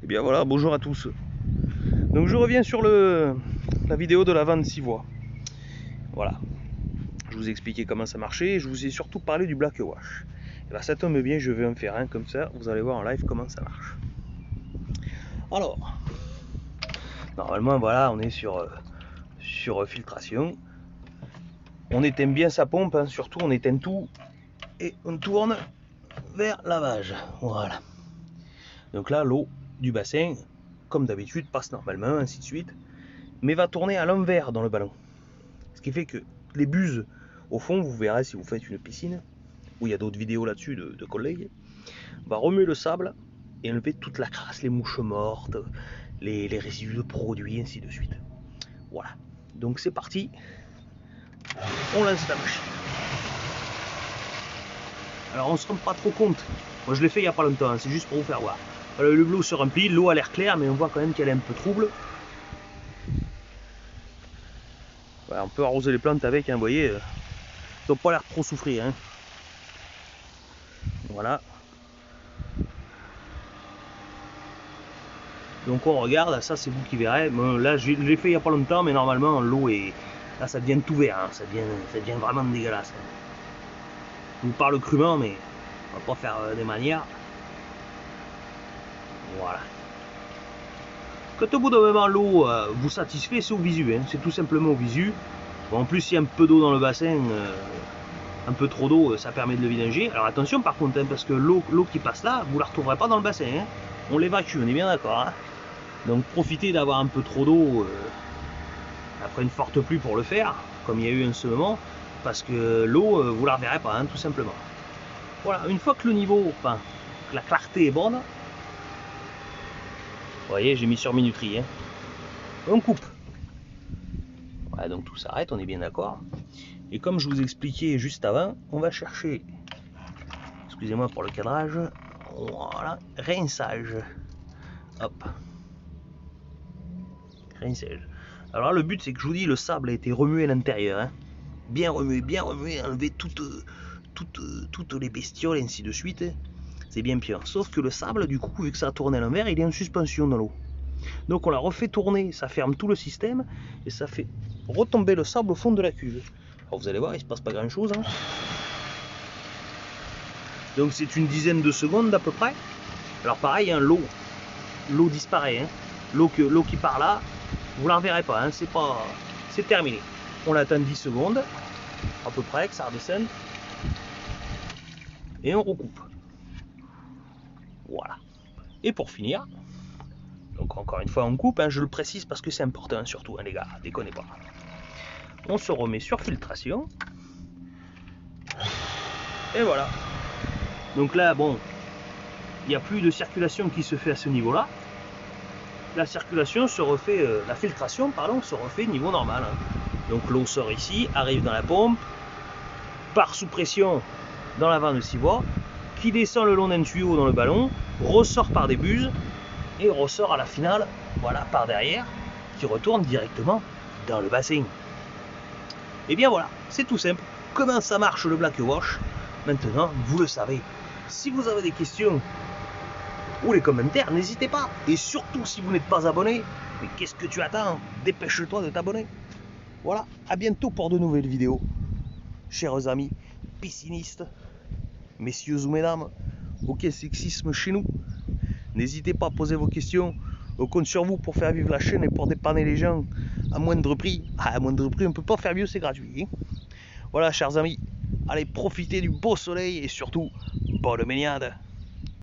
Et bien voilà, bonjour à tous. Donc je reviens sur la vidéo de la vanne 6 voies. Voilà. Je vous ai expliqué comment ça marchait et je vous ai surtout parlé du black wash. Et bien ça tombe bien, je vais en faire un comme ça, vous allez voir en live comment ça marche. Alors, normalement voilà, on est sur filtration. On éteint bien sa pompe, hein, surtout on éteint tout et on tourne vers lavage. Voilà. Donc là, l'eau du bassin, comme d'habitude, passe normalement, ainsi de suite, mais va tourner à l'envers dans le ballon. Ce qui fait que les buses, au fond, vous verrez si vous faites une piscine, où il y a d'autres vidéos là-dessus de collègues, va remuer le sable et enlever toute la crasse, les mouches mortes, les résidus de produits, ainsi de suite. Voilà. Donc c'est parti. On lance la machine. Alors on se rend pas trop compte. Moi je l'ai fait il y a pas longtemps, hein, c'est juste pour vous faire voir. Alors, le bleu se remplit, l'eau a l'air claire, mais on voit quand même qu'elle est un peu trouble. Voilà, on peut arroser les plantes avec, hein, vous voyez, elles n'ont pas l'air trop souffrir. Hein. Voilà. Donc on regarde, ça c'est vous qui verrez. Bon, là je l'ai fait il n'y a pas longtemps, mais normalement l'eau est... Là ça devient tout vert, hein. ça devient vraiment dégueulasse. Hein. Je vous parle crûment, mais on va pas faire des manières. Voilà. Quand au bout d'un moment l'eau vous satisfait, c'est au visu, hein. C'est tout simplement au visu. Bon, en plus s'il y a un peu d'eau dans le bassin, un peu trop d'eau, ça permet de le vidanger. Alors attention par contre, hein, parce que l'eau qui passe là, vous la retrouverez pas dans le bassin. Hein. On l'évacue, on est bien d'accord. Hein. Donc profitez d'avoir un peu trop d'eau après une forte pluie pour le faire, comme il y a eu en ce moment, parce que l'eau, vous la reverrez pas, hein, tout simplement. Voilà, une fois que le niveau, enfin, que la clarté est bonne, vous voyez, j'ai mis sur minuterie, hein, on coupe. Voilà, donc tout s'arrête, on est bien d'accord. Et comme je vous expliquais juste avant, on va chercher, excusez-moi pour le cadrage, voilà, rinçage. Hop. Rinçage. Alors là, le but c'est que je vous dis, le sable a été remué à l'intérieur. Hein. Bien remué, enlever toutes les bestioles et ainsi de suite. C'est bien pire. Sauf que le sable, du coup, vu que ça a tourné à l'envers, il est en suspension dans l'eau. Donc on l'a refait tourner, ça ferme tout le système et ça fait retomber le sable au fond de la cuve. Alors vous allez voir, il se passe pas grand chose. Hein. Donc c'est une dizaine de secondes à peu près. Alors pareil, hein, l'eau disparaît. Hein. L'eau qui part là, vous la reverrez pas. Hein. C'est terminé. On l'attend 10 secondes à peu près que ça redescende et on recoupe. Voilà. Et pour finir, donc encore une fois on coupe, hein, je le précise parce que c'est important surtout, hein, les gars, déconnez pas. On se remet sur filtration. Et voilà. Donc là, bon, il n'y a plus de circulation qui se fait à ce niveau-là. La circulation se refait, la filtration, pardon, se refait niveau normal. Hein. Donc l'eau sort ici, arrive dans la pompe, part sous pression dans la vanne de 6 voies, qui descend le long d'un tuyau dans le ballon, ressort par des buses, et ressort à la finale, voilà, par derrière, qui retourne directement dans le bassin. Et bien voilà, c'est tout simple. Comment ça marche le black wash? Maintenant, vous le savez. Si vous avez des questions ou les commentaires, n'hésitez pas. Et surtout, si vous n'êtes pas abonné, mais qu'est-ce que tu attends? Dépêche-toi de t'abonner. Voilà, à bientôt pour de nouvelles vidéos. Chers amis piscinistes, messieurs ou mesdames, aucun sexisme chez nous. N'hésitez pas à poser vos questions. On compte sur vous pour faire vivre la chaîne et pour dépanner les gens à moindre prix. À moindre prix, on ne peut pas faire mieux, c'est gratuit. Hein. Voilà, chers amis, allez profiter du beau soleil et surtout, bonne baignade.